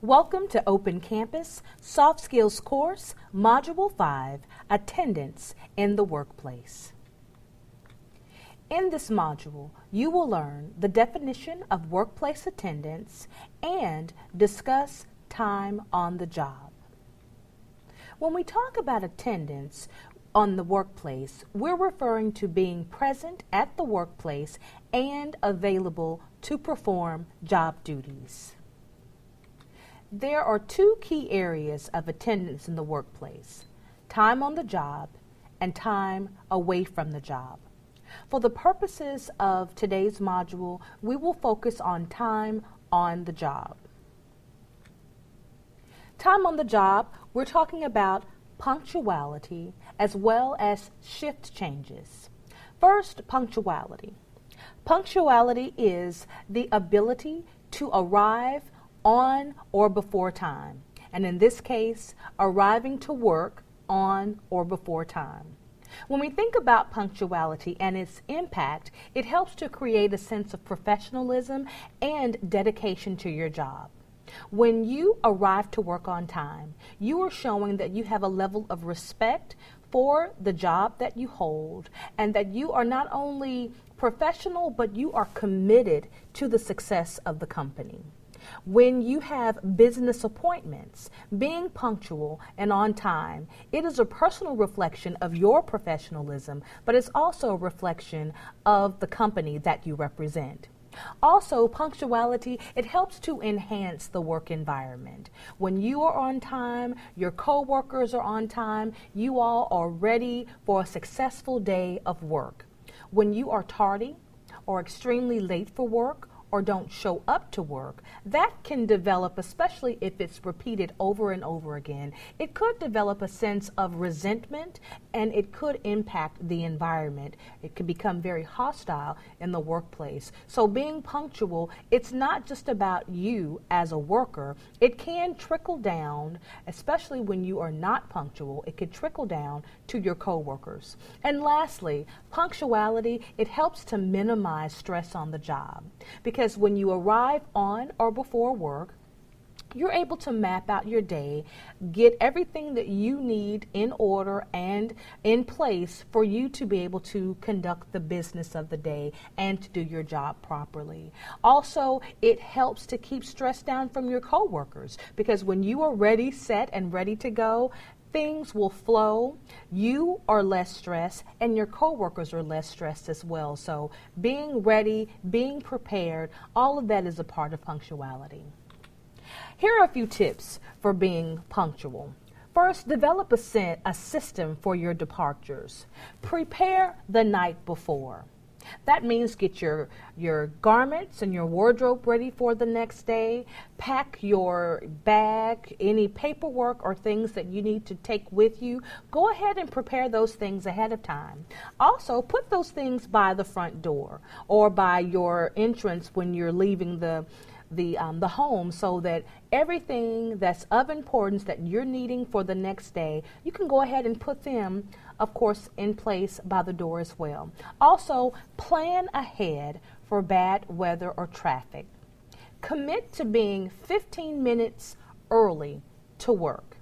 Welcome to Open Campus Soft Skills Course, Module 5, Attendance in the Workplace. In this module, you will learn the definition of workplace attendance and discuss time on the job. When we talk about attendance on the workplace, we're referring to being present at the workplace and available to perform job duties. There are two key areas of attendance in the workplace: time on the job and time away from the job. For the purposes of today's module, we will focus on time on the job. Time on the job, we're talking about punctuality as well as shift changes. First, punctuality. Punctuality is the ability to arrive on or before time, and in this case, arriving to work on or before time. When we think about punctuality and its impact, it helps to create a sense of professionalism and dedication to your job. When you arrive to work on time, you are showing that you have a level of respect for the job that you hold, and that you are not only professional, but you are committed to the success of the company. When you have business appointments, being punctual and on time, it is a personal reflection of your professionalism, but it's also a reflection of the company that you represent. Also, punctuality, it helps to enhance the work environment. When you are on time, your coworkers are on time, you all are ready for a successful day of work. When you are tardy or extremely late for work, or don't show up to work, that can develop, especially if it's repeated over and over again, it could develop a sense of resentment, and it could impact the environment. It could become very hostile in the workplace. So being punctual, it's not just about you as a worker. It can trickle down, especially when you are not punctual, it could trickle down to your coworkers. And lastly, punctuality, it helps to minimize stress on the job, because when you arrive on or before work, you're able to map out your day, get everything that you need in order and in place for you to be able to conduct the business of the day and to do your job properly. Also, it helps to keep stress down from your coworkers, because when you are ready, set, and ready to go, things will flow, you are less stressed, and your coworkers are less stressed as well. So being ready, being prepared, all of that is a part of punctuality. Here are a few tips for being punctual. First, develop a system for your departures. Prepare the night before. That means get your garments and your wardrobe ready for the next day. Pack your bag, any paperwork or things that you need to take with you. Go ahead and prepare those things ahead of time. Also, put those things by the front door or by your entrance when you're leaving the home, so that everything that's of importance that you're needing for the next day, you can go ahead and put them, of course, in place by the door as well. Also, plan ahead for bad weather or traffic. Commit to being 15 minutes early to work.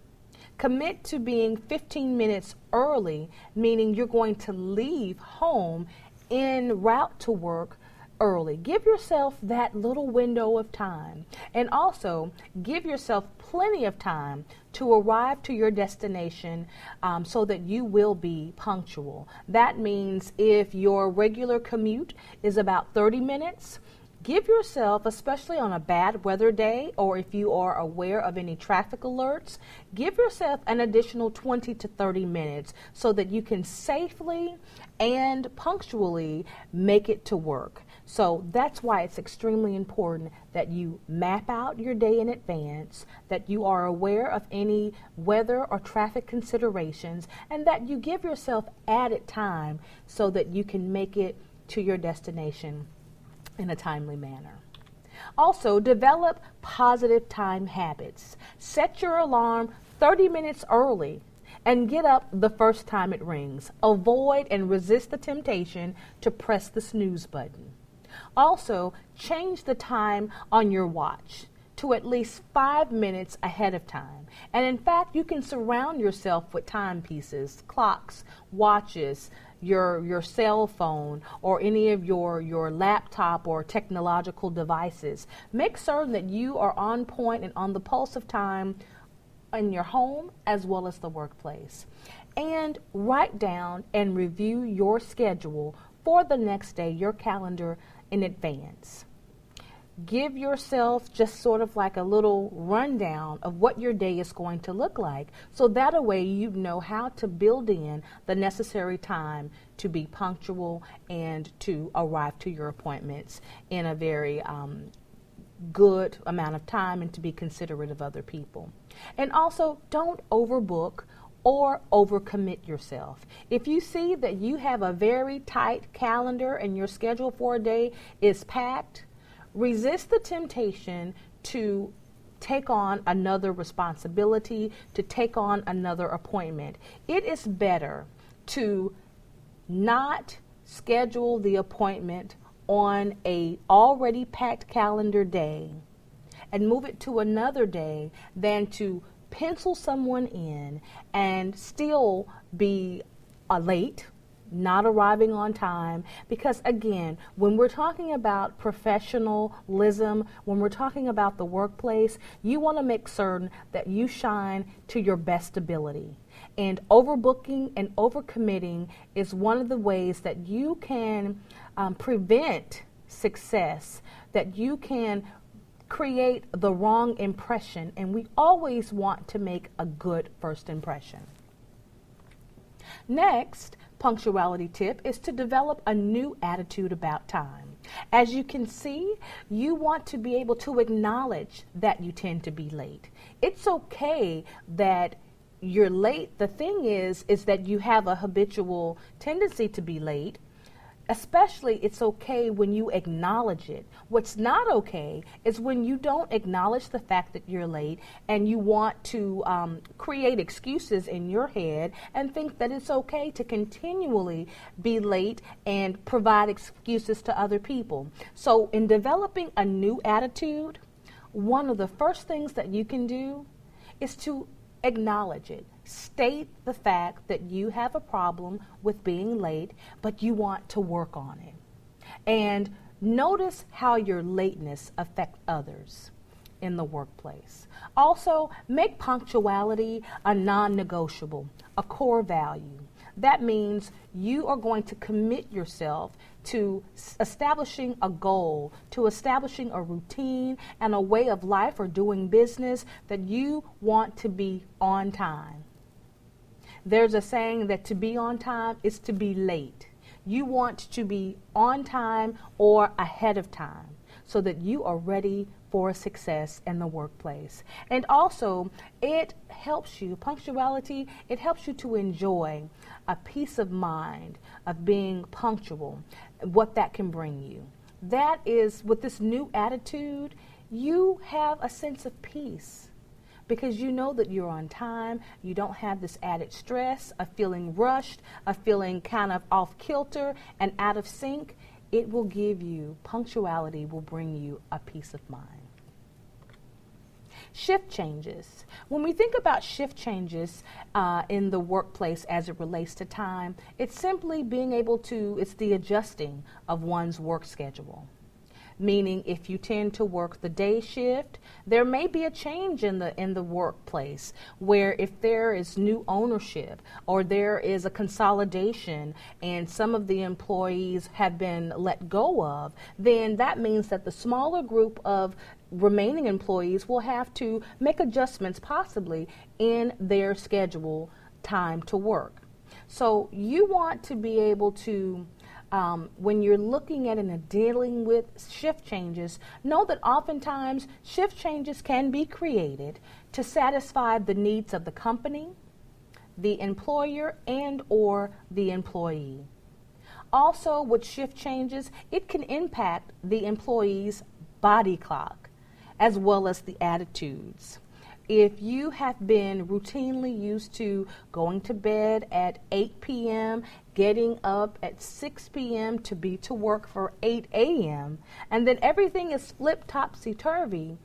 Commit to being 15 minutes early, meaning you're going to leave home en route to work early. Give yourself that little window of time, and also give yourself plenty of time to arrive to your destination so that you will be punctual. That means if your regular commute is about 30 minutes, give yourself, especially on a bad weather day, or if you are aware of any traffic alerts, give yourself an additional 20 to 30 minutes so that you can safely and punctually make it to work. So that's why it's extremely important that you map out your day in advance, that you are aware of any weather or traffic considerations, and that you give yourself added time so that you can make it to your destination in a timely manner. Also, develop positive time habits. Set your alarm 30 minutes early and get up the first time it rings. Avoid and resist the temptation to press the snooze button. Also, change the time on your watch to at least 5 minutes ahead of time. And in fact, you can surround yourself with timepieces, clocks, watches, your cell phone, or any of your laptop or technological devices. Make certain that you are on point and on the pulse of time in your home as well as the workplace. And write down and review your schedule for the next day, your calendar in advance. Give yourself just sort of like a little rundown of what your day is going to look like, so that a way you know how to build in the necessary time to be punctual and to arrive to your appointments in a very good amount of time, and to be considerate of other people. And also, don't overbook or overcommit yourself. If you see that you have a very tight calendar and your schedule for a day is packed, resist the temptation to take on another responsibility, to take on another appointment. It is better to not schedule the appointment on a already packed calendar day and move it to another day than to pencil someone in and still be late, not arriving on time. Because again, when we're talking about professionalism, when we're talking about the workplace, you want to make certain that you shine to your best ability. And overbooking and overcommitting is one of the ways that you can prevent success, that you can create the wrong impression, and we always want to make a good first impression. Next, punctuality tip is to develop a new attitude about time. As you can see, you want to be able to acknowledge that you tend to be late. It's okay that you're late. The thing is that you have a habitual tendency to be late. Especially, it's okay when you acknowledge it. What's not okay is when you don't acknowledge the fact that you're late and you want to create excuses in your head and think that it's okay to continually be late and provide excuses to other people. So in developing a new attitude, one of the first things that you can do is to acknowledge it. State the fact that you have a problem with being late, but you want to work on it. And notice how your lateness affects others in the workplace. Also, make punctuality a non-negotiable, a core value. That means you are going to commit yourself to establishing a goal, to establishing a routine and a way of life or doing business that you want to be on time. There's a saying that to be on time is to be late. You want to be on time or ahead of time so that you are ready for success in the workplace. And also, it helps you, punctuality, it helps you to enjoy a peace of mind of being punctual, what that can bring you. That is, with this new attitude, you have a sense of peace because you know that you're on time. You don't have this added stress of feeling rushed, of feeling kind of off kilter and out of sync. It will give you, punctuality will bring you a peace of mind. Shift changes. When we think about shift changes in the workplace as it relates to time, it's simply being able to, it's the adjusting of one's work schedule. Meaning, if you tend to work the day shift, there may be a change in the workplace where if there is new ownership or there is a consolidation and some of the employees have been let go of, then that means that the smaller group of remaining employees will have to make adjustments possibly in their schedule time to work. So you want to be able to when you're looking at and dealing with shift changes, know that oftentimes shift changes can be created to satisfy the needs of the company, the employer, and or the employee. Also, with shift changes, it can impact the employee's body clock as well as the attitudes. If you have been routinely used to going to bed at 8 p.m., getting up at 6 p.m. to be to work for 8 a.m., and then everything is flipped topsy-turvy,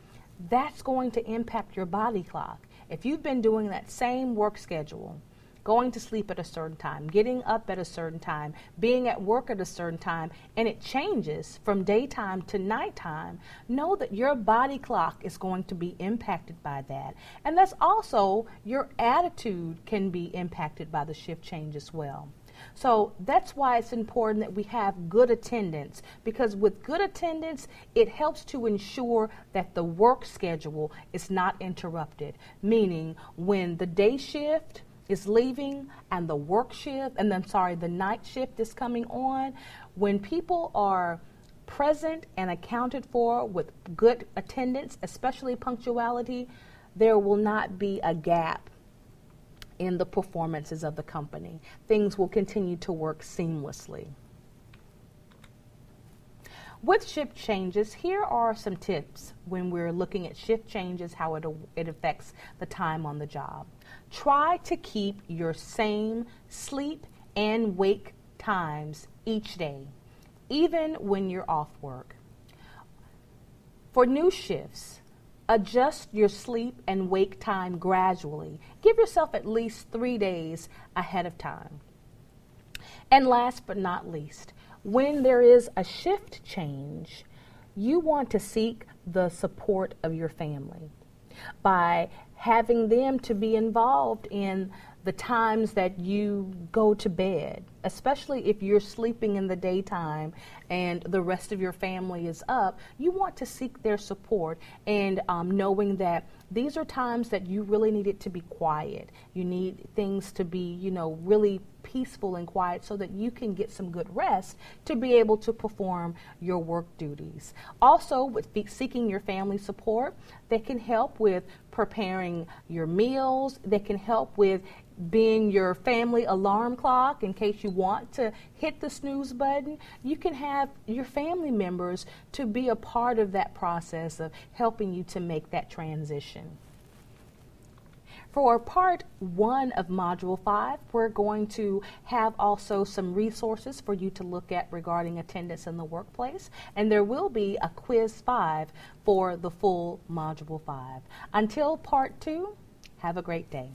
that's going to impact your body clock. If you've been doing that same work schedule, going to sleep at a certain time, getting up at a certain time, being at work at a certain time, and it changes from daytime to nighttime, know that your body clock is going to be impacted by that. And that's also your attitude can be impacted by the shift change as well. So that's why it's important that we have good attendance, because with good attendance, it helps to ensure that the work schedule is not interrupted, meaning when the day shift is leaving and the work shift, the night shift is coming on, when people are present and accounted for with good attendance, especially punctuality, there will not be a gap in the performances of the company. Things will continue to work seamlessly. With shift changes, here are some tips when we're looking at shift changes, how it affects the time on the job. Try to keep your same sleep and wake times each day, even when you're off work. For new shifts, adjust your sleep and wake time gradually. Give yourself at least 3 days ahead of time. And last but not least, when there is a shift change, you want to seek the support of your family by having them to be involved in the times that you go to bed, especially if you're sleeping in the daytime and the rest of your family is up. You want to seek their support, and knowing that these are times that you really need it to be quiet. You need things to be, really peaceful and quiet so that you can get some good rest to be able to perform your work duties. Also, with seeking your family support, they can help with preparing your meals. They can help with being your family alarm clock in case you want to hit the snooze button. You can have your family members to be a part of that process of helping you to make that transition. For part 1 of Module 5, we're going to have also some resources for you to look at regarding attendance in the workplace, and there will be a quiz 5 for the full Module 5. Until part 2, have a great day.